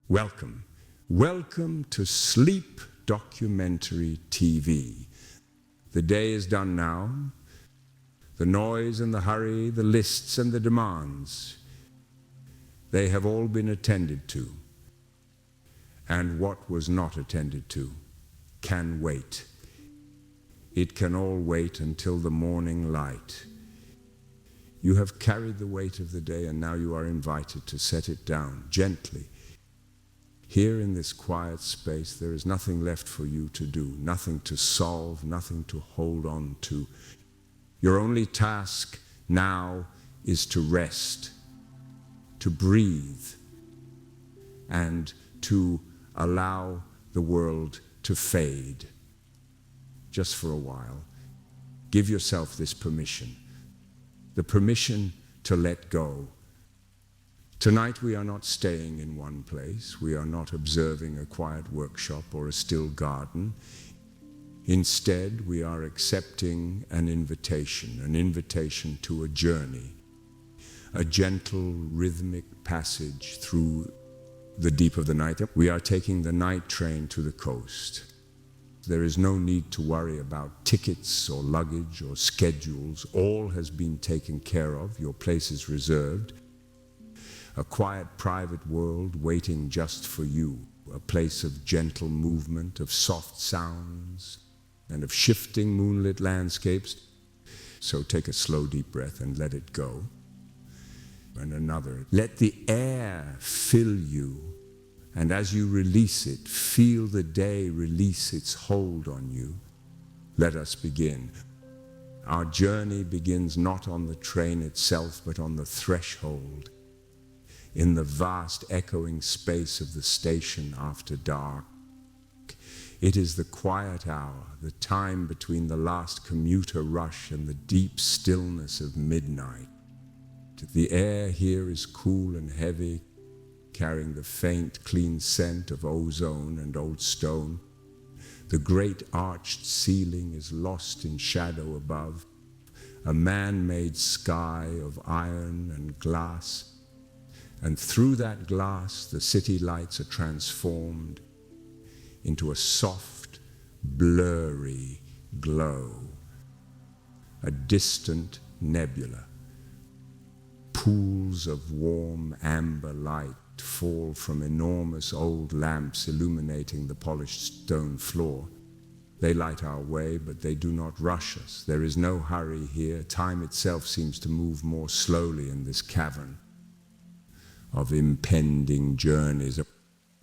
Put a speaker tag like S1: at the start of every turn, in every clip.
S1: Welcome. Welcome to Sleep Documentary TV. The day is done now. The noise and the hurry, the lists and the demands, they have all been attended to. And what was not attended to can wait. It can all wait until the morning light. You have carried the weight of the day, and now you are invited to set it down gently. Here in this quiet space, there is nothing left for you to do, nothing to solve, nothing to hold on to. Your only task now is to rest, to breathe, and to allow the world to fade. Just for a while, give yourself this permission, the permission to let go. Tonight we are not staying in one place. We are not observing a quiet workshop or a still garden. Instead, we are accepting an invitation to a journey, a gentle rhythmic passage through the deep of the night. We are taking the night train to the coast. There is no need to worry about tickets or luggage or schedules. All has been taken care of. Your place is reserved. A quiet, private world waiting just for you. A place of gentle movement, of soft sounds, and of shifting moonlit landscapes. So take a slow, deep breath and let it go. And another. Let the air fill you. And as you release it, feel the day release its hold on you. Let us begin. Our journey begins not on the train itself, but on the threshold, in the vast echoing space of the station after dark. It is the quiet hour, the time between the last commuter rush and the deep stillness of midnight. The air here is cool and heavy, carrying the faint, clean scent of ozone and old stone. The great arched ceiling is lost in shadow above, a man-made sky of iron and glass. And through that glass, the city lights are transformed into a soft, blurry glow, a distant nebula. Pools of warm amber light fall from enormous old lamps illuminating the polished stone floor. They light our way, but they do not rush us. There is no hurry here. Time itself seems to move more slowly in this cavern of impending journeys.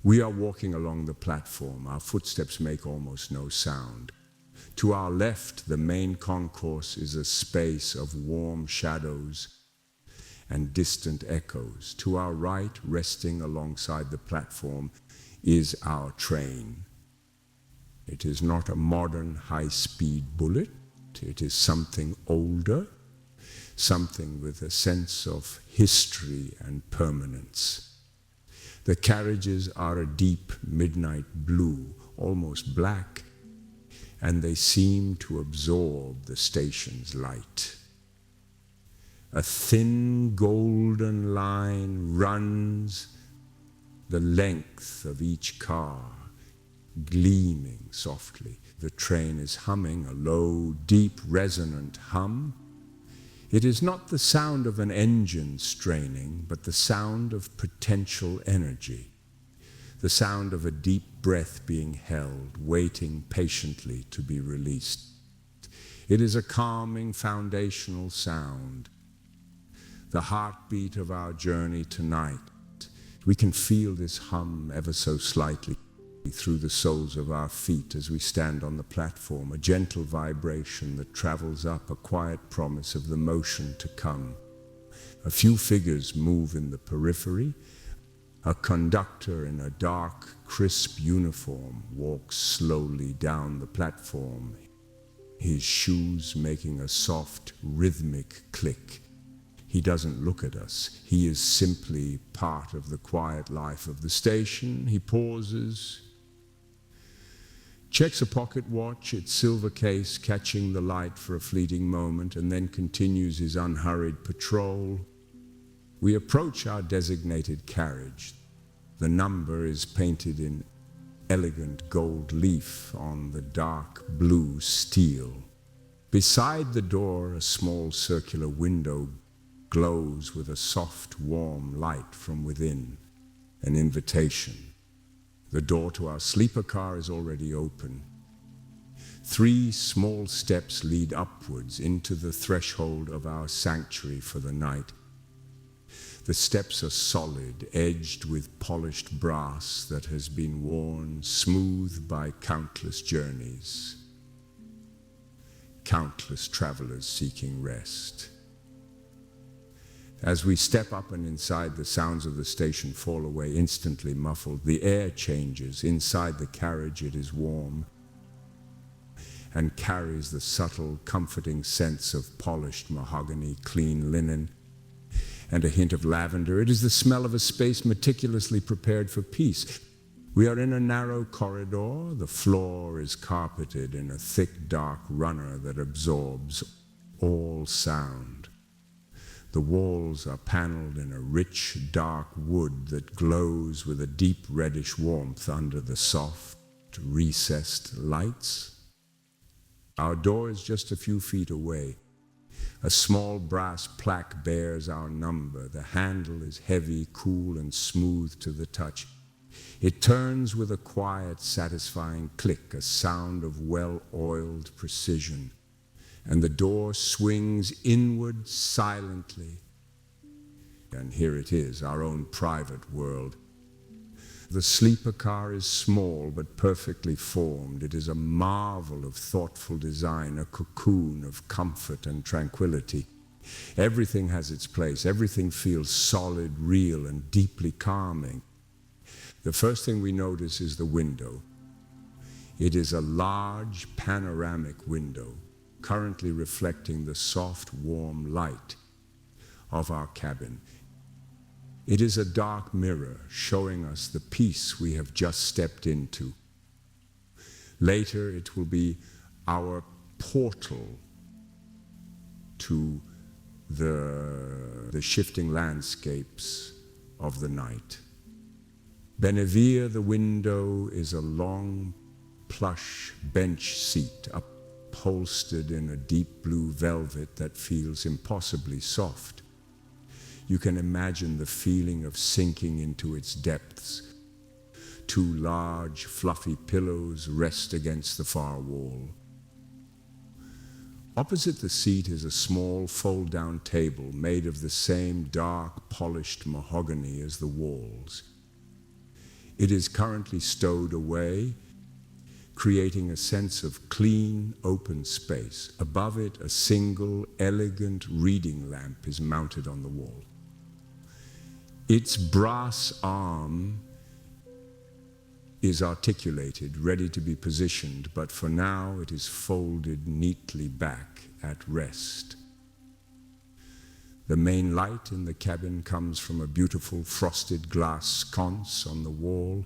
S1: We are walking along the platform. Our footsteps make almost no sound. To our left, the main concourse is a space of warm shadows and distant echoes. To our right, resting alongside the platform, is our train. It is not a modern high-speed bullet. It is something older, something with a sense of history and permanence. The carriages are a deep midnight blue, almost black, and they seem to absorb the station's light. A thin golden line runs the length of each car, gleaming softly. The train is humming a low, deep, resonant hum. It is not the sound of an engine straining, but the sound of potential energy, the sound of a deep breath being held, waiting patiently to be released. It is a calming, foundational sound, the heartbeat of our journey tonight. We can feel this hum ever so slightly through the soles of our feet as we stand on the platform, a gentle vibration that travels up, a quiet promise of the motion to come. A few figures move in the periphery. A conductor in a dark, crisp uniform walks slowly down the platform, his shoes making a soft, rhythmic click. He doesn't look at us. He is simply part of the quiet life of the station. He pauses, checks a pocket watch, its silver case catching the light for a fleeting moment, and then continues his unhurried patrol. We approach our designated carriage. The number is painted in elegant gold leaf on the dark blue steel. Beside the door, a small circular window glows with a soft, warm light from within, an invitation. The door to our sleeper car is already open. 3 small steps lead upwards into the threshold of our sanctuary for the night. The steps are solid, edged with polished brass that has been worn smooth by countless journeys, countless travelers seeking rest. As we step up and inside, the sounds of the station fall away, instantly muffled. The air changes. Inside the carriage it is warm and carries the subtle, comforting sense of polished mahogany, clean linen, and a hint of lavender. It is the smell of a space meticulously prepared for peace. We are in a narrow corridor. The floor is carpeted in a thick, dark runner that absorbs all sound. The walls are paneled in a rich, dark wood that glows with a deep reddish warmth under the soft, recessed lights. Our door is just a few feet away. A small brass plaque bears our number. The handle is heavy, cool, and smooth to the touch. It turns with a quiet, satisfying click, a sound of well-oiled precision, and the door swings inward silently. And here it is, our own private world. The sleeper car is small but perfectly formed. It is a marvel of thoughtful design, a cocoon of comfort and tranquility. Everything has its place. Everything feels solid, real, and deeply calming. The first thing we notice is the window. It is a large panoramic window, currently reflecting the soft, warm light of our cabin. It is a dark mirror showing us the peace we have just stepped into. Later, it will be our portal to the shifting landscapes of the night. Benevere, the window, is a long, plush bench seat upholstered in a deep blue velvet that feels impossibly soft. You can imagine the feeling of sinking into its depths. 2 large, fluffy pillows rest against the far wall. Opposite the seat is a small fold-down table made of the same dark, polished mahogany as the walls. It is currently stowed away, creating a sense of clean, open space. Above it, a single, elegant reading lamp is mounted on the wall. Its brass arm is articulated, ready to be positioned, but for now it is folded neatly back at rest. The main light in the cabin comes from a beautiful frosted glass sconce on the wall,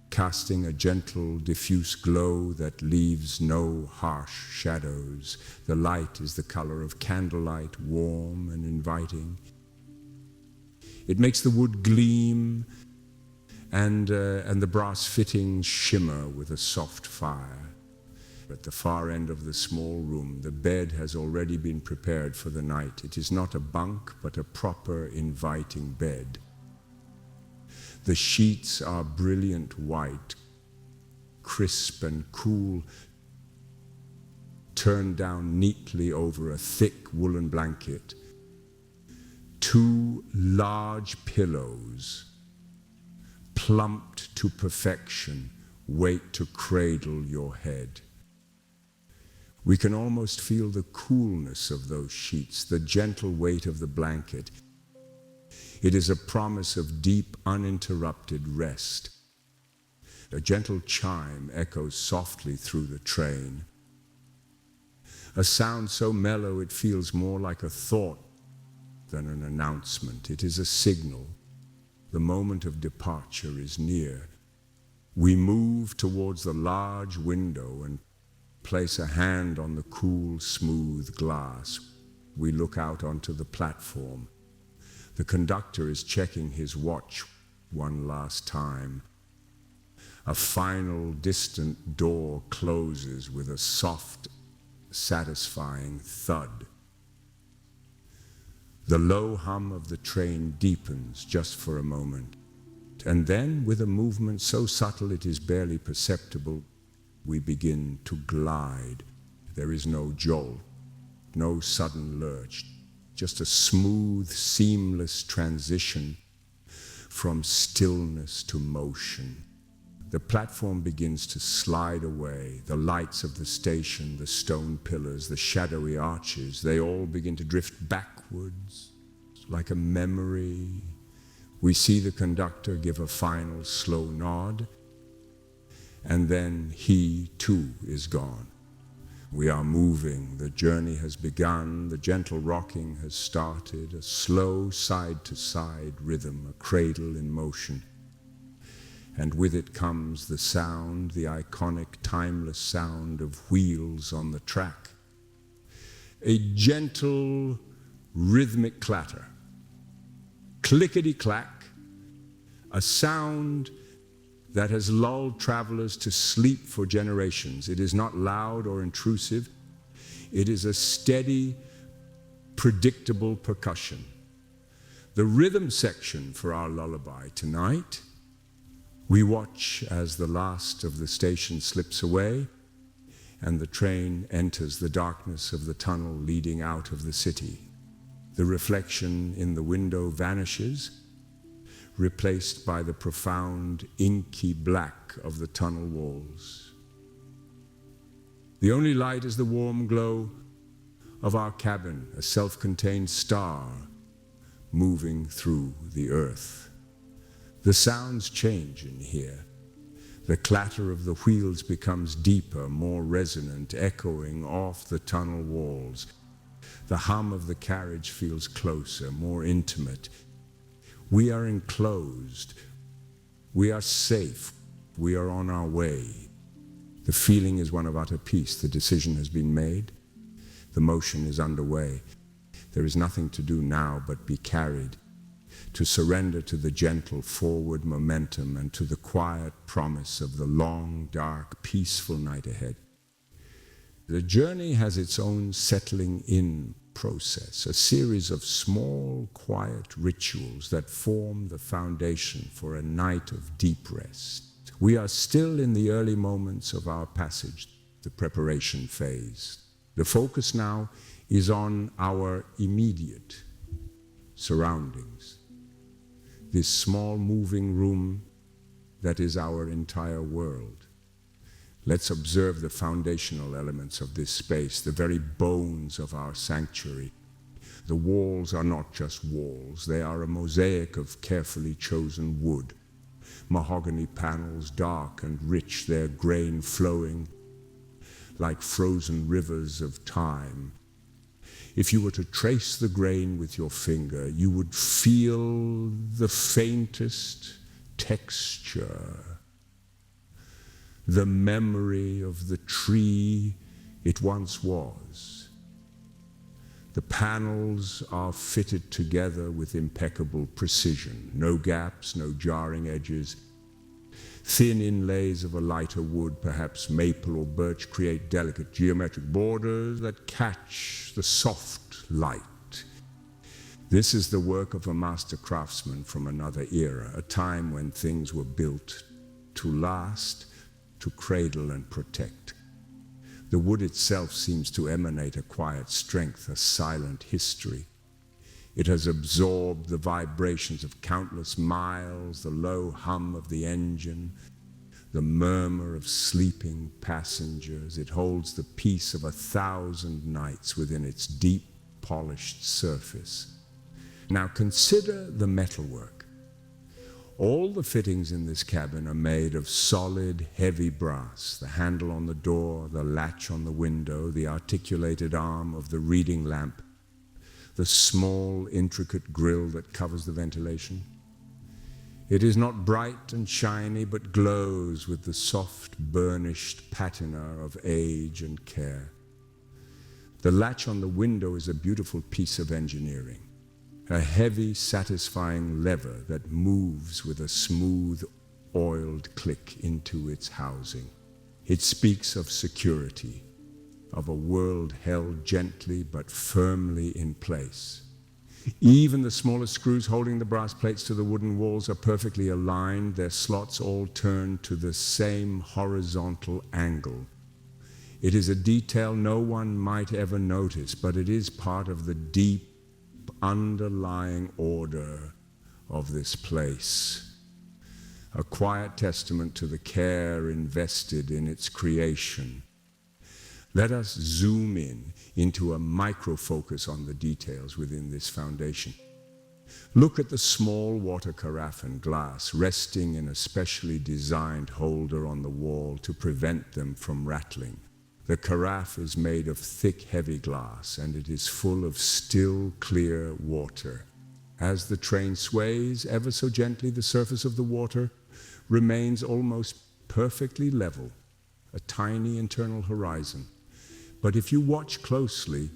S1: casting a gentle, diffuse glow that leaves no harsh shadows. The light is the color of candlelight, warm and inviting. It makes the wood gleam and the brass fittings shimmer with a soft fire. At the far end of the small room, the bed has already been prepared for the night. It is not a bunk, but a proper, inviting bed. The sheets are brilliant white, crisp and cool, turned down neatly over a thick woolen blanket. 2 large pillows, plumped to perfection, wait to cradle your head. We can almost feel the coolness of those sheets, the gentle weight of the blanket. It is a promise of deep, uninterrupted rest. A gentle chime echoes softly through the train. A sound so mellow it feels more like a thought than an announcement. It is a signal. The moment of departure is near. We move towards the large window and place a hand on the cool, smooth glass. We look out onto the platform. The conductor is checking his watch one last time. A final distant door closes with a soft, satisfying thud. The low hum of the train deepens just for a moment, and then, with a movement so subtle it is barely perceptible, we begin to glide. There is no jolt, no sudden lurch, just a smooth, seamless transition from stillness to motion. The platform begins to slide away. The lights of the station, the stone pillars, the shadowy arches, they all begin to drift backwards like a memory. We see the conductor give a final slow nod, and then he too is gone. We are moving, the journey has begun, the gentle rocking has started, a slow side-to-side rhythm, a cradle in motion. And with it comes the sound, the iconic, timeless sound of wheels on the track. A gentle, rhythmic clatter. Clickety-clack, a sound that has lulled travelers to sleep for generations. It is not loud or intrusive. It is a steady, predictable percussion. The rhythm section for our lullaby tonight. We watch as the last of the station slips away and the train enters the darkness of the tunnel leading out of the city. The reflection in the window vanishes, replaced by the profound inky black of the tunnel walls. The only light is the warm glow of our cabin, a self-contained star moving through the earth. The sounds change in here. The clatter of the wheels becomes deeper, more resonant, echoing off the tunnel walls. The hum of the carriage feels closer, more intimate. We are enclosed. We are safe. We are on our way. The feeling is one of utter peace. The decision has been made. The motion is underway. There is nothing to do now but be carried, to surrender to the gentle forward momentum and to the quiet promise of the long, dark, peaceful night ahead. The journey has its own settling in process, a series of small, quiet rituals that form the foundation for a night of deep rest. We are still in the early moments of our passage, the preparation phase. The focus now is on our immediate surroundings. This small moving room that is our entire world. Let's observe the foundational elements of this space, the very bones of our sanctuary. The walls are not just walls, they are a mosaic of carefully chosen wood. Mahogany panels, dark and rich, their grain flowing like frozen rivers of time. If you were to trace the grain with your finger, you would feel the faintest texture, the memory of the tree it once was. The panels are fitted together with impeccable precision. No gaps, no jarring edges. Thin inlays of a lighter wood, perhaps maple or birch, create delicate geometric borders that catch the soft light. This is the work of a master craftsman from another era, a time when things were built to last, to cradle and protect. The wood itself seems to emanate a quiet strength, a silent history. It has absorbed the vibrations of countless miles, the low hum of the engine, the murmur of sleeping passengers. It holds the peace of 1,000 nights within its deep, polished surface. Now consider the metalwork. All the fittings in this cabin are made of solid, heavy brass. The handle on the door, the latch on the window, the articulated arm of the reading lamp, the small, intricate grille that covers the ventilation. It is not bright and shiny, but glows with the soft, burnished patina of age and care. The latch on the window is a beautiful piece of engineering. a heavy, satisfying lever that moves with a smooth, oiled click into its housing. It speaks of security, of a world held gently but firmly in place. Even the smallest screws holding the brass plates to the wooden walls are perfectly aligned, their slots all turned to the same horizontal angle. It is a detail no one might ever notice, but it is part of the deep, underlying order of this place. A quiet testament to the care invested in its creation. Let us zoom in into a micro-focus on the details within this foundation. Look at the small water carafe and glass resting in a specially designed holder on the wall to prevent them from rattling. The carafe is made of thick, heavy glass, and it is full of still, clear water. As the train sways ever so gently, the surface of the water remains almost perfectly level, a tiny internal horizon. But if you watch closely,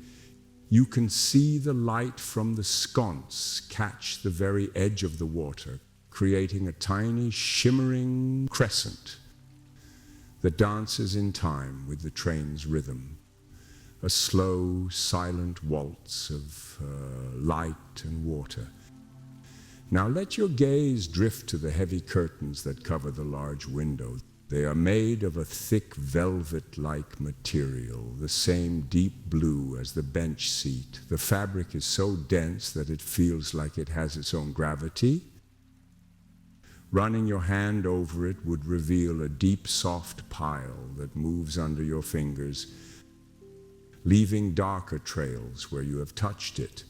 S1: you can see the light from the sconce catch the very edge of the water, creating a tiny, shimmering crescent that dances in time with the train's rhythm. A slow, silent waltz of light and water. Now let your gaze drift to the heavy curtains that cover the large window. They are made of a thick velvet-like material, the same deep blue as the bench seat. The fabric is so dense that it feels like it has its own gravity. Running your hand over it would reveal a deep, soft pile that moves under your fingers, leaving darker trails where you have touched it.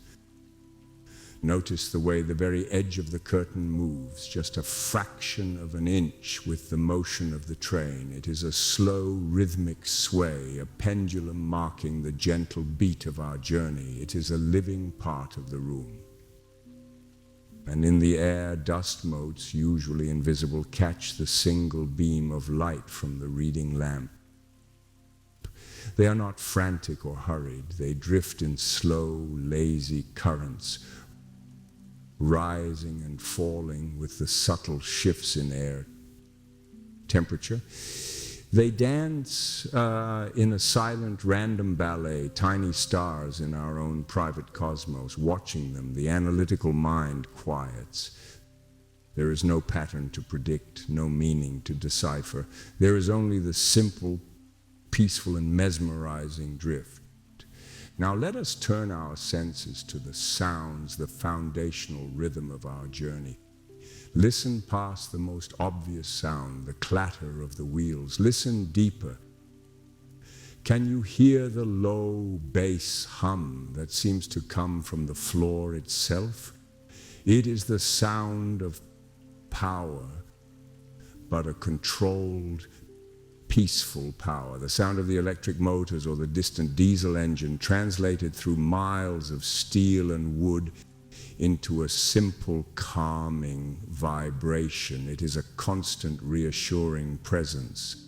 S1: Notice the way the very edge of the curtain moves, just a fraction of an inch with the motion of the train. It is a slow, rhythmic sway, a pendulum marking the gentle beat of our journey. It is a living part of the room. And in the air, dust motes, usually invisible, catch the single beam of light from the reading lamp. They are not frantic or hurried. They drift in slow, lazy currents, rising and falling with the subtle shifts in air temperature. They dance in a silent, random ballet, tiny stars in our own private cosmos. Watching them, the analytical mind quiets. There is no pattern to predict, no meaning to decipher. There is only the simple, peaceful, and mesmerizing drift. Now let us turn our senses to the sounds, the foundational rhythm of our journey. Listen past the most obvious sound, the clatter of the wheels. Listen deeper. Can you hear the low bass hum that seems to come from the floor itself? It is the sound of power, but a controlled, peaceful power. The sound of the electric motors or the distant diesel engine translated through miles of steel and wood into a simple, calming vibration. It is a constant, reassuring presence.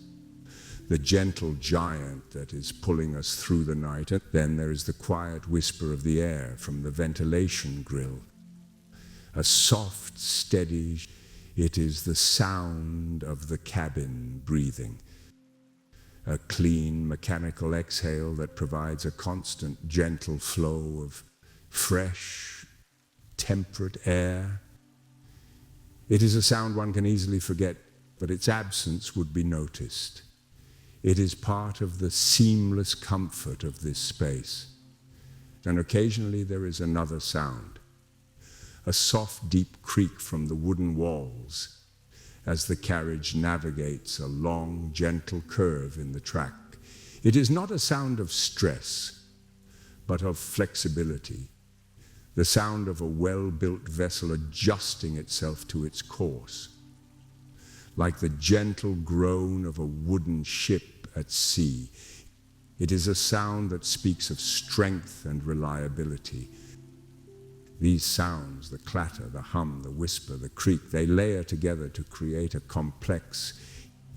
S1: The gentle giant that is pulling us through the night. And then there is the quiet whisper of the air from the ventilation grill. A soft, steady, it is the sound of the cabin breathing. A clean, mechanical exhale that provides a constant, gentle flow of fresh, temperate air. It is a sound one can easily forget, but its absence would be noticed. It is part of the seamless comfort of this space. And occasionally there is another sound, a soft, deep creak from the wooden walls as the carriage navigates a long, gentle curve in the track. It is not a sound of stress, but of flexibility. The sound of a well-built vessel adjusting itself to its course, like the gentle groan of a wooden ship at sea. It is a sound that speaks of strength and reliability. These sounds, the clatter, the hum, the whisper, the creak, they layer together to create a complex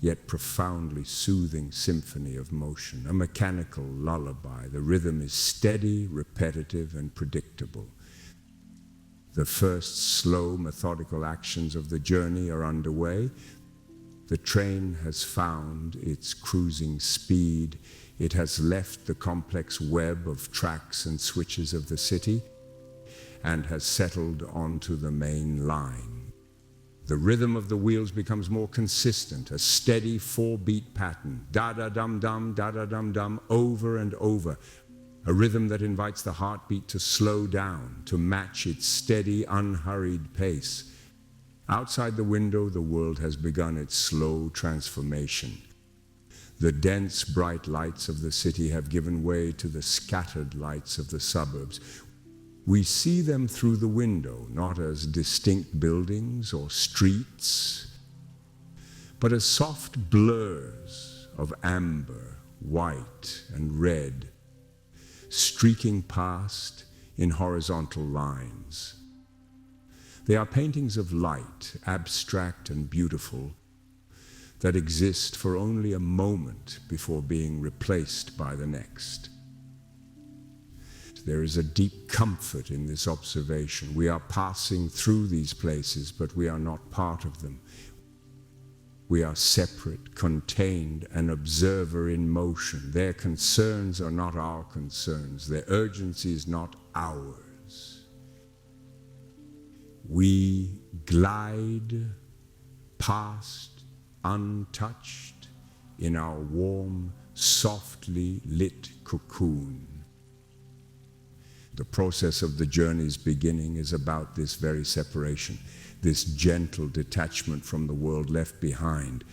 S1: yet profoundly soothing symphony of motion, a mechanical lullaby. The rhythm is steady, repetitive, and predictable. The first slow, methodical actions of the journey are underway. The train has found its cruising speed. It has left the complex web of tracks and switches of the city and has settled onto the main line. The rhythm of the wheels becomes more consistent, a steady 4-beat pattern, da-da-dum-dum, da-da-dum-dum, over and over. A rhythm that invites the heartbeat to slow down, to match its steady, unhurried pace. Outside the window, the world has begun its slow transformation. The dense, bright lights of the city have given way to the scattered lights of the suburbs. We see them through the window, not as distinct buildings or streets, but as soft blurs of amber, white, and red, streaking past in horizontal lines. They are paintings of light, abstract and beautiful, that exist for only a moment before being replaced by the next. There is a deep comfort in this observation. We are passing through these places, but we are not part of them. We are separate, contained, an observer in motion. Their concerns are not our concerns. Their urgency is not ours. We glide past untouched in our warm, softly lit cocoon. The process of the journey's beginning is about this very separation, this gentle detachment from the world left behind.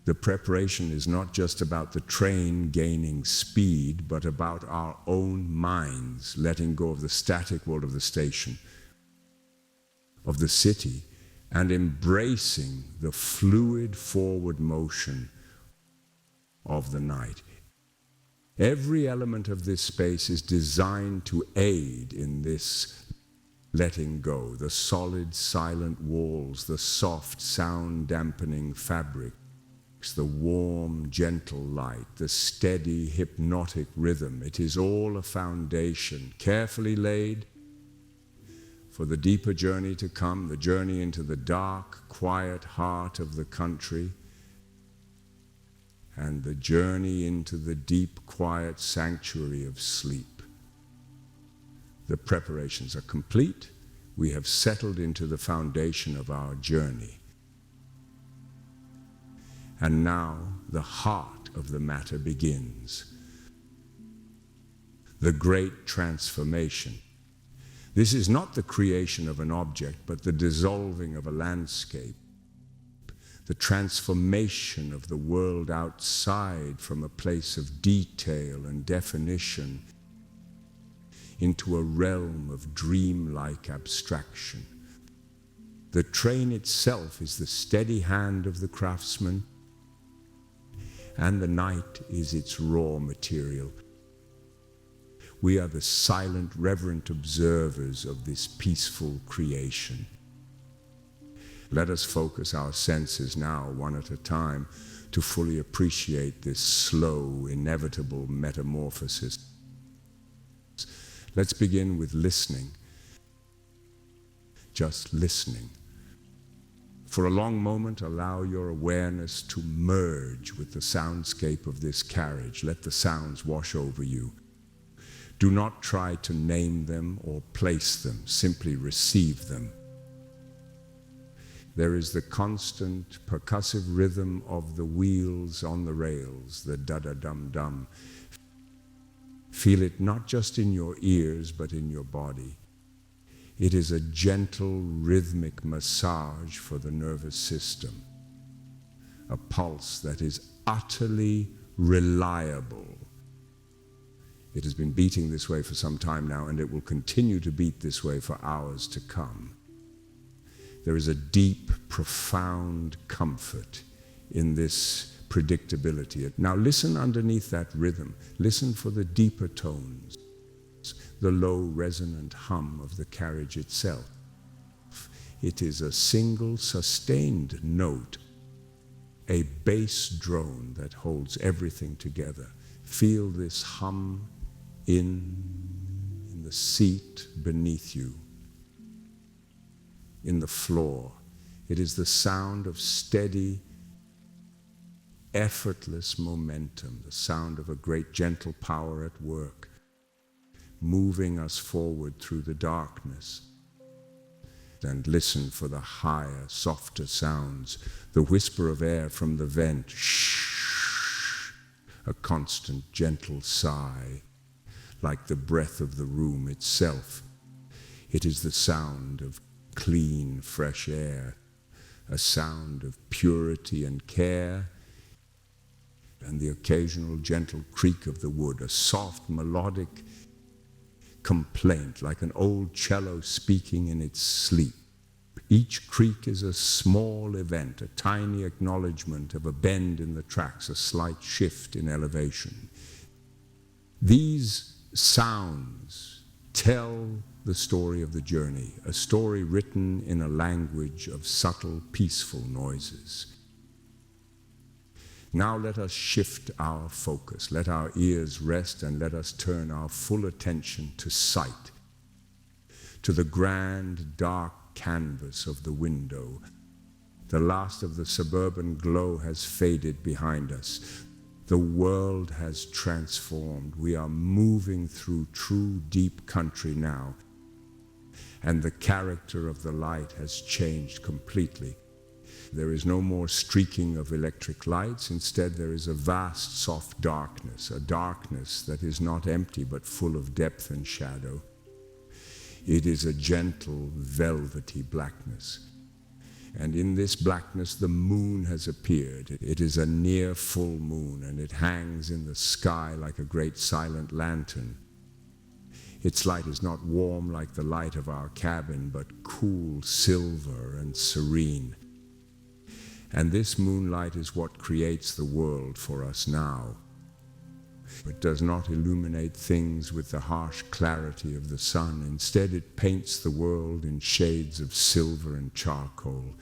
S1: The preparation is not just about the train gaining speed, but about our own minds letting go of the static world of the station, of the city, and embracing the fluid forward motion of the night. Every element of this space is designed to aid in this letting go. The solid, silent walls, the soft, sound-dampening fabrics, the warm, gentle light, the steady, hypnotic rhythm. It is all a foundation, carefully laid for the deeper journey to come, the journey into the dark, quiet heart of the country, and the journey into the deep, quiet sanctuary of sleep. The preparations are complete. We have settled into the foundation of our journey. And now the heart of the matter begins. The great transformation. This is not the creation of an object, but the dissolving of a landscape. The transformation of the world outside from a place of detail and definition into a realm of dreamlike abstraction. The train itself is the steady hand of the craftsman, and the night is its raw material. We are the silent, reverent observers of this peaceful creation. Let us focus our senses now, one at a time, to fully appreciate this slow, inevitable metamorphosis. Let's begin with listening. Just listening. For a long moment, allow your awareness to merge with the soundscape of this carriage. Let the sounds wash over you. Do not try to name them or place them. Simply receive them. There is the constant percussive rhythm of the wheels on the rails, the da-da-dum-dum. Feel it not just in your ears, but in your body. It is a gentle, rhythmic massage for the nervous system. A pulse that is utterly reliable. It has been beating this way for some time now, and it will continue to beat this way for hours to come. There is a deep, profound comfort in this predictability. Now listen underneath that rhythm. Listen for the deeper tones, the low resonant hum of the carriage itself. It is a single sustained note, a bass drone that holds everything together. Feel this hum in the seat beneath you, in the floor. It is the sound of steady, effortless momentum, the sound of a great gentle power at work, moving us forward through the darkness. And listen for the higher, softer sounds, the whisper of air from the vent, shh, a constant, gentle sigh, like the breath of the room itself. It is the sound of clean, fresh air, a sound of purity and care, and the occasional gentle creak of the wood, a soft, melodic complaint, like an old cello speaking in its sleep. Each creak is a small event, a tiny acknowledgement of a bend in the tracks, a slight shift in elevation. These sounds tell the story of the journey, a story written in a language of subtle, peaceful noises. Now let us shift our focus, let our ears rest, and let us turn our full attention to sight, to the grand, dark canvas of the window. The last of the suburban glow has faded behind us. The world has transformed. We are moving through true, deep country now, and the character of the light has changed completely. There is no more streaking of electric lights. Instead, there is a vast, soft darkness, a darkness that is not empty but full of depth and shadow. It is a gentle, velvety blackness. And in this blackness, the moon has appeared. It is a near full moon, and it hangs in the sky like a great silent lantern. Its light is not warm like the light of our cabin, but cool, silver, and serene. And this moonlight is what creates the world for us now. It does not illuminate things with the harsh clarity of the sun. Instead, it paints the world in shades of silver and charcoal.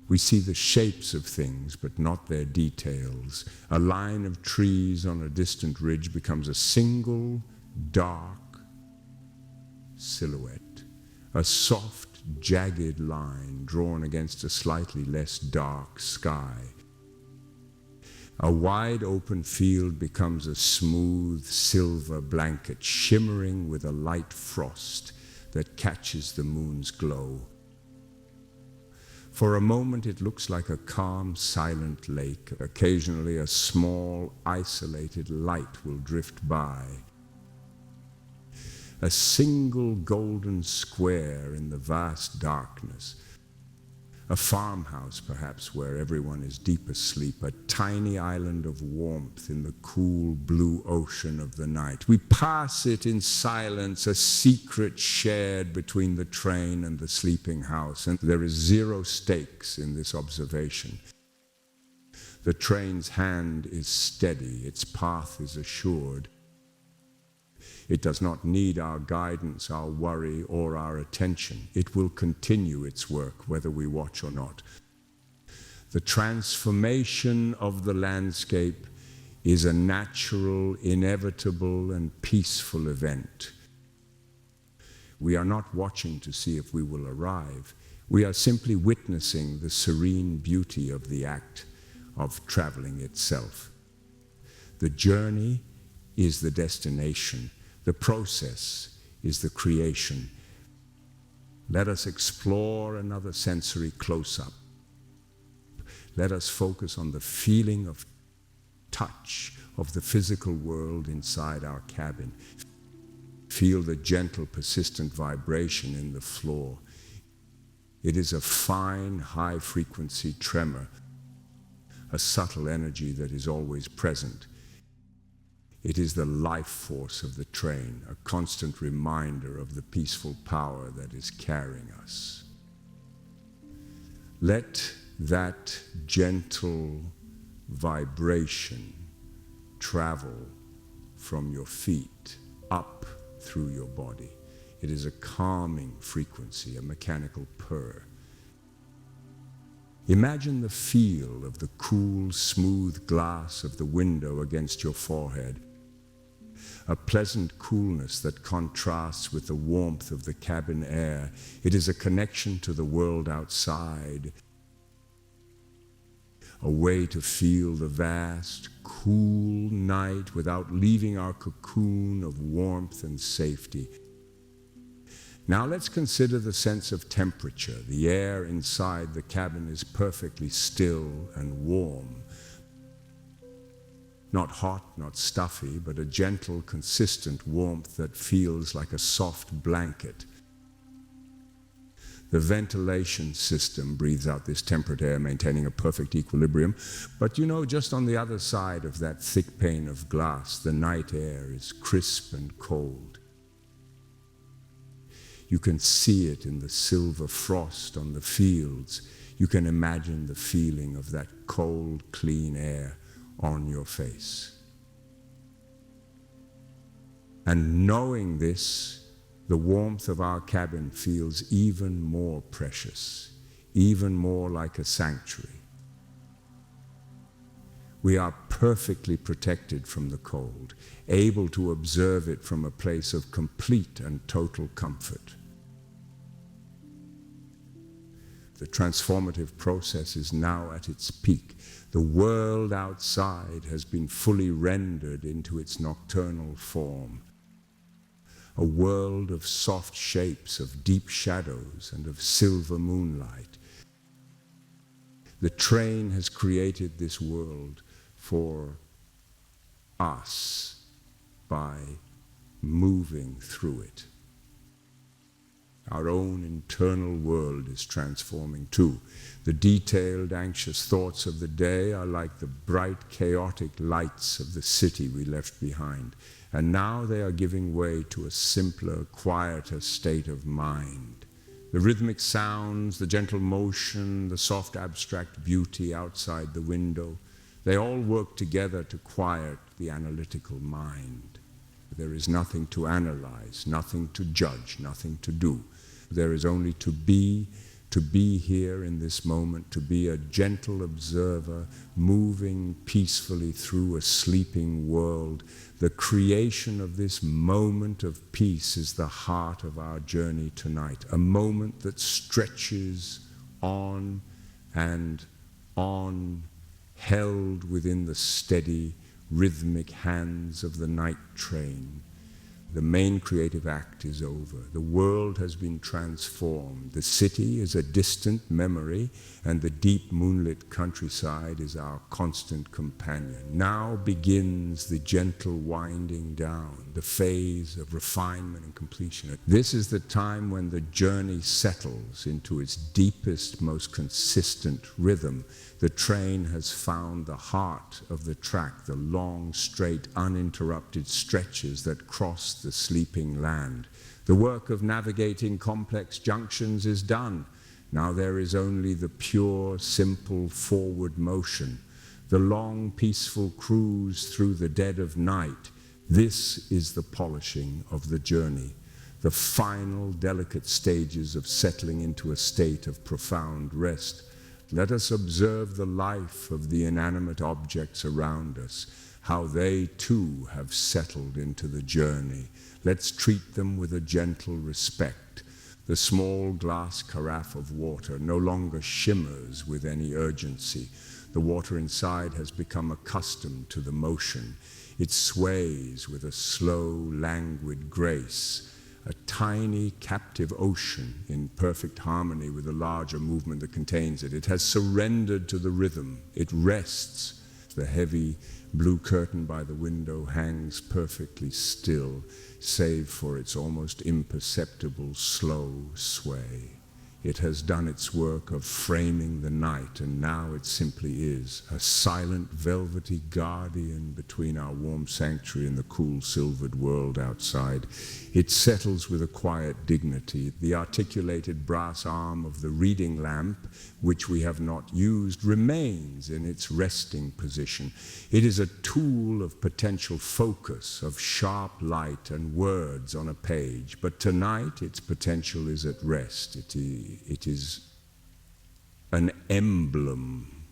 S1: We see the shapes of things, but not their details. A line of trees on a distant ridge becomes a single, dark silhouette. A soft, jagged line drawn against a slightly less dark sky. A wide open field becomes a smooth silver blanket, shimmering with a light frost that catches the moon's glow. For a moment it looks like a calm, silent lake. Occasionally a small, isolated light will drift by. A single golden square in the vast darkness. A farmhouse, perhaps, where everyone is deep asleep, a tiny island of warmth in the cool blue ocean of the night. We pass it in silence, a secret shared between the train and the sleeping house, and there is zero stakes in this observation. The train's hand is steady, its path is assured. It does not need our guidance, our worry, or our attention. It will continue its work, whether we watch or not. The transformation of the landscape is a natural, inevitable, and peaceful event. We are not watching to see if we will arrive. We are simply witnessing the serene beauty of the act of traveling itself. The journey is the destination. The process is the creation. Let us explore another sensory close-up. Let us focus on the feeling of touch of the physical world inside our cabin. Feel the gentle, persistent vibration in the floor. It is a fine, high-frequency tremor, a subtle energy that is always present. It is the life force of the train, a constant reminder of the peaceful power that is carrying us. Let that gentle vibration travel from your feet up through your body. It is a calming frequency, a mechanical purr. Imagine the feel of the cool, smooth glass of the window against your forehead. a pleasant coolness that contrasts with the warmth of the cabin air. It is a connection to the world outside, a way to feel the vast, cool night without leaving our cocoon of warmth and safety. Now let's consider the sense of temperature. The air inside the cabin is perfectly still and warm. Not hot, not stuffy, but a gentle, consistent warmth that feels like a soft blanket. The ventilation system breathes out this temperate air, maintaining a perfect equilibrium. But you know, just on the other side of that thick pane of glass, the night air is crisp and cold. You can see it in the silver frost on the fields. You can imagine the feeling of that cold, clean air on your face. And knowing this, the warmth of our cabin feels even more precious, even more like a sanctuary. We are perfectly protected from the cold, able to observe it from a place of complete and total comfort. The transformative process is now at its peak. The world outside has been fully rendered into its nocturnal form. A world of soft shapes, of deep shadows, and of silver moonlight. The train has created this world for us by moving through it. Our own internal world is transforming too. The detailed, anxious thoughts of the day are like the bright, chaotic lights of the city we left behind. And now they are giving way to a simpler, quieter state of mind. The rhythmic sounds, the gentle motion, the soft abstract beauty outside the window, they all work together to quiet the analytical mind. There is nothing to analyze, nothing to judge, nothing to do. There is only to be here in this moment, to be a gentle observer, moving peacefully through a sleeping world. The creation of this moment of peace is the heart of our journey tonight, a moment that stretches on and on, held within the steady, rhythmic hands of the night train. The main creative act is over. The world has been transformed. The city is a distant memory, and the deep moonlit countryside is our constant companion. Now begins the gentle winding down, the phase of refinement and completion. This is the time when the journey settles into its deepest, most consistent rhythm. The train has found the heart of the track, the long, straight, uninterrupted stretches that cross the sleeping land. The work of navigating complex junctions is done. Now there is only the pure, simple forward motion, the long, peaceful cruise through the dead of night. This is the polishing of the journey, the final, delicate stages of settling into a state of profound rest. Let us observe the life of the inanimate objects around us, how they too have settled into the journey. Let's treat them with a gentle respect. The small glass carafe of water no longer shimmers with any urgency. The water inside has become accustomed to the motion. It sways with a slow, languid grace. A tiny, captive ocean in perfect harmony with the larger movement that contains it. It has surrendered to the rhythm. It rests. The heavy blue curtain by the window hangs perfectly still, save for its almost imperceptible slow sway. It has done its work of framing the night, and now it simply is, a silent, velvety guardian between our warm sanctuary and the cool, silvered world outside. It settles with a quiet dignity. The articulated brass arm of the reading lamp, which we have not used, remains in its resting position. It is a tool of potential focus, of sharp light and words on a page, but tonight its potential is at rest. It is an emblem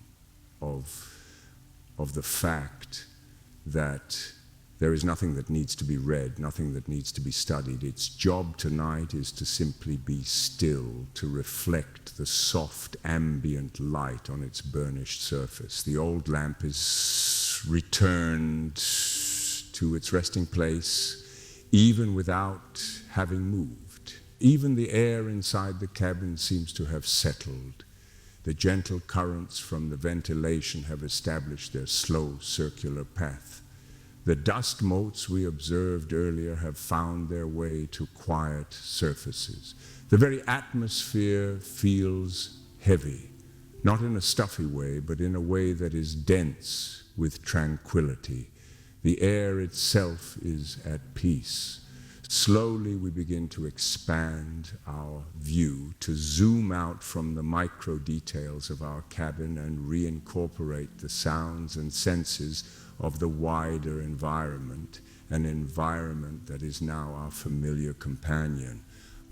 S1: of the fact that There is nothing that needs to be read, nothing that needs to be studied. Its job tonight is to simply be still, to reflect the soft ambient light on its burnished surface. The old lamp is returned to its resting place, even without having moved. Even the air inside the cabin seems to have settled. The gentle currents from the ventilation have established their slow circular path. The dust motes we observed earlier have found their way to quiet surfaces. The very atmosphere feels heavy, not in a stuffy way, but in a way that is dense with tranquility. The air itself is at peace. Slowly we begin to expand our view, to zoom out from the micro details of our cabin and reincorporate the sounds and senses of the wider environment, an environment that is now our familiar companion.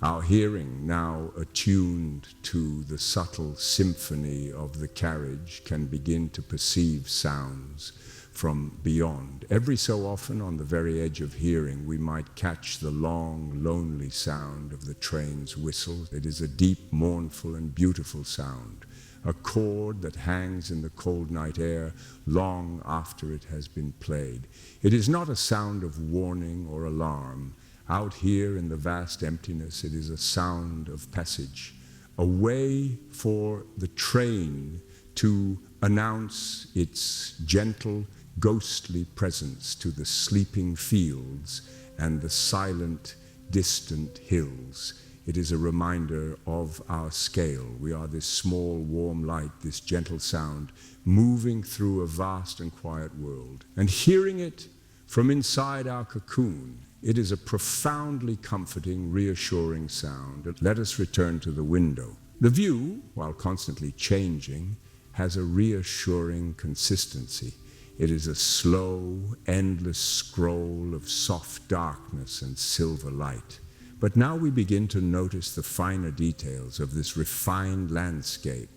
S1: Our hearing, now attuned to the subtle symphony of the carriage, can begin to perceive sounds from beyond. Every so often, on the very edge of hearing, we might catch the long, lonely sound of the train's whistle. It is a deep, mournful, and beautiful sound, a chord that hangs in the cold night air long after it has been played. It is not a sound of warning or alarm. Out here in the vast emptiness, it is a sound of passage, a way for the train to announce its gentle, ghostly presence to the sleeping fields and the silent, distant hills. It is a reminder of our scale. We are this small, warm light, this gentle sound, moving through a vast and quiet world. And hearing it from inside our cocoon, it is a profoundly comforting, reassuring sound. Let us return to the window. The view, while constantly changing, has a reassuring consistency. It is a slow, endless scroll of soft darkness and silver light. But now we begin to notice the finer details of this refined landscape.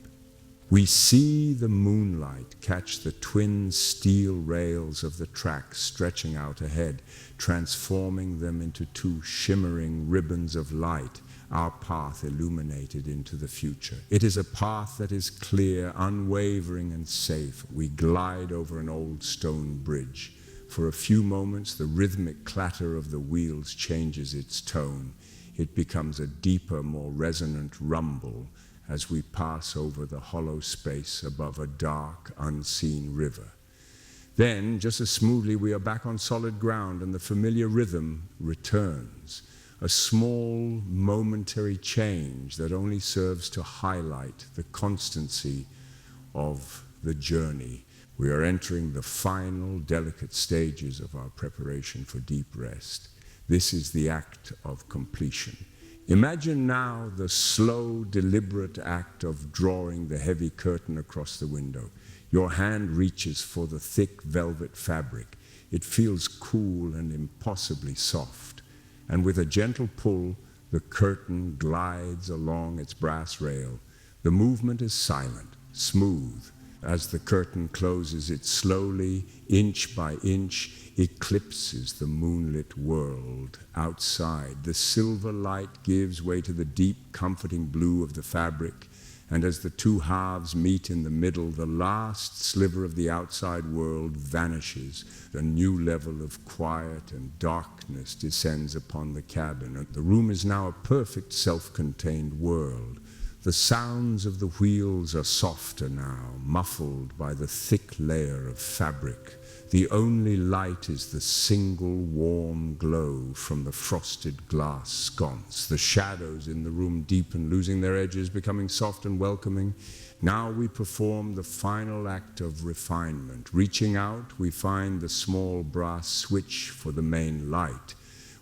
S1: We see the moonlight catch the twin steel rails of the track stretching out ahead, transforming them into two shimmering ribbons of light, our path illuminated into the future. It is a path that is clear, unwavering, and safe. We glide over an old stone bridge. For a few moments, the rhythmic clatter of the wheels changes its tone. It becomes a deeper, more resonant rumble as we pass over the hollow space above a dark, unseen river. Then, just as smoothly, we are back on solid ground and the familiar rhythm returns. A small, momentary change that only serves to highlight the constancy of the journey. We are entering the final, delicate stages of our preparation for deep rest. This is the act of completion. Imagine now the slow, deliberate act of drawing the heavy curtain across the window. Your hand reaches for the thick velvet fabric. It feels cool and impossibly soft. And with a gentle pull, the curtain glides along its brass rail. The movement is silent, smooth. As the curtain closes, it slowly, inch by inch, eclipses the moonlit world outside. The silver light gives way to the deep, comforting blue of the fabric, and as the two halves meet in the middle, the last sliver of the outside world vanishes. A new level of quiet and darkness descends upon the cabin. The room is now a perfect self-contained world. The sounds of the wheels are softer now, muffled by the thick layer of fabric. The only light is the single warm glow from the frosted glass sconce. The shadows in the room deepen, losing their edges, becoming soft and welcoming. Now we perform the final act of refinement. Reaching out, we find the small brass switch for the main light.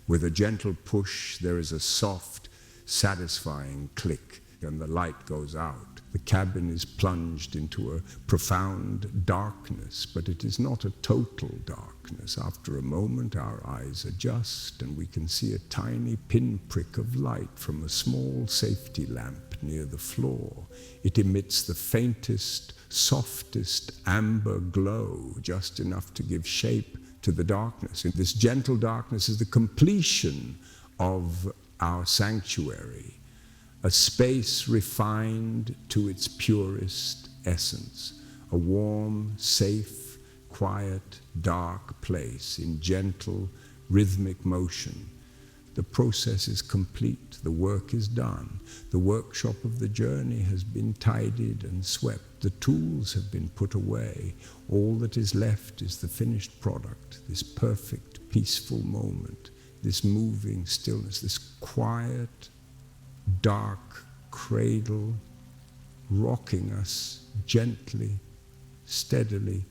S1: With a gentle push, there is a soft, satisfying click, and the light goes out. The cabin is plunged into a profound darkness, but it is not a total darkness. After a moment, our eyes adjust, and we can see a tiny pinprick of light from a small safety lamp near the floor. It emits the faintest, softest amber glow, just enough to give shape to the darkness. And this gentle darkness is the completion of our sanctuary, a space refined to its purest essence, a warm, safe, quiet, dark place in gentle, rhythmic motion. The process is complete, the work is done, the workshop of the journey has been tidied and swept, the tools have been put away, all that is left is the finished product, this perfect, peaceful moment, this moving stillness, this quiet, dark cradle rocking us gently, steadily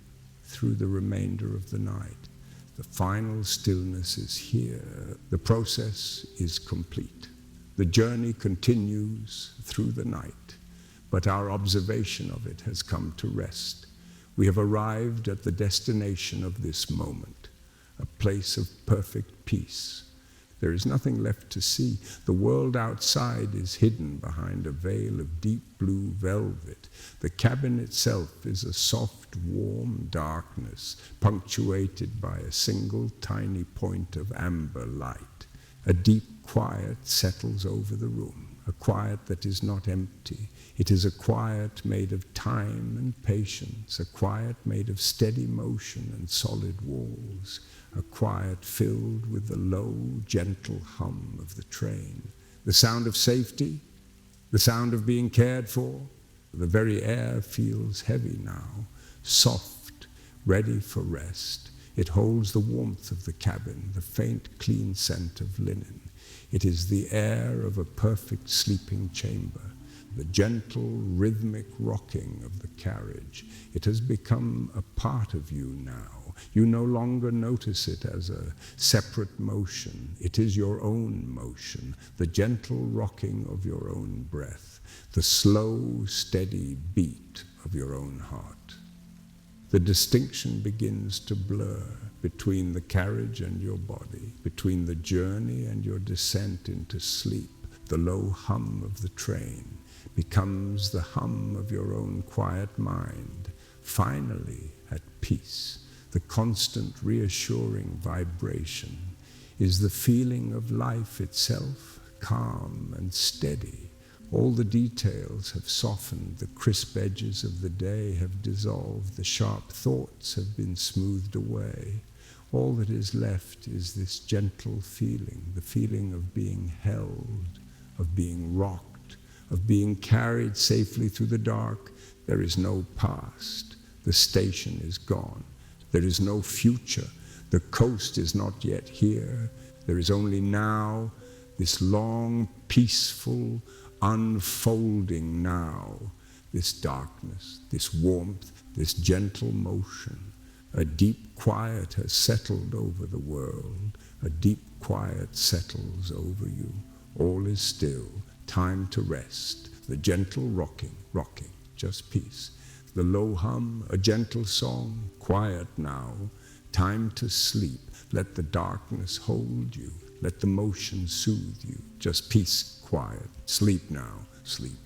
S1: through the remainder of the night. The final stillness is here. The process is complete. The journey continues through the night, but our observation of it has come to rest. We have arrived at the destination of this moment, a place of perfect peace. There is nothing left to see. The world outside is hidden behind a veil of deep blue velvet. The cabin itself is a soft, warm darkness, punctuated by a single tiny point of amber light. A deep quiet settles over the room, a quiet that is not empty. It is a quiet made of time and patience, a quiet made of steady motion and solid walls, a quiet filled with the low, gentle hum of the train, the sound of safety, the sound of being cared for. The very air feels heavy now, soft, ready for rest. It holds the warmth of the cabin, the faint, clean scent of linen. It is the air of a perfect sleeping chamber, the gentle, rhythmic rocking of the carriage. It has become a part of you now. You no longer notice it as a separate motion. It is your own motion, the gentle rocking of your own breath, the slow, steady beat of your own heart. The distinction begins to blur between the carriage and your body, between the journey and your descent into sleep. The low hum of the train becomes the hum of your own quiet mind, finally at peace. The constant reassuring vibration is the feeling of life itself, calm and steady. All the details have softened, the crisp edges of the day have dissolved, the sharp thoughts have been smoothed away. All that is left is this gentle feeling, the feeling of being held, of being rocked, of being carried safely through the dark. There is no past. The station is gone. There is no future. The coast is not yet here. There is only now, this long, peaceful, unfolding now, this darkness, this warmth, this gentle motion. A deep quiet has settled over the world. A deep quiet settles over you. All is still, time to rest. The gentle rocking, just peace. The low hum, a gentle song, quiet now, time to sleep. Let the darkness hold you. Let the motion soothe you. Just peace, quiet. Sleep now, sleep.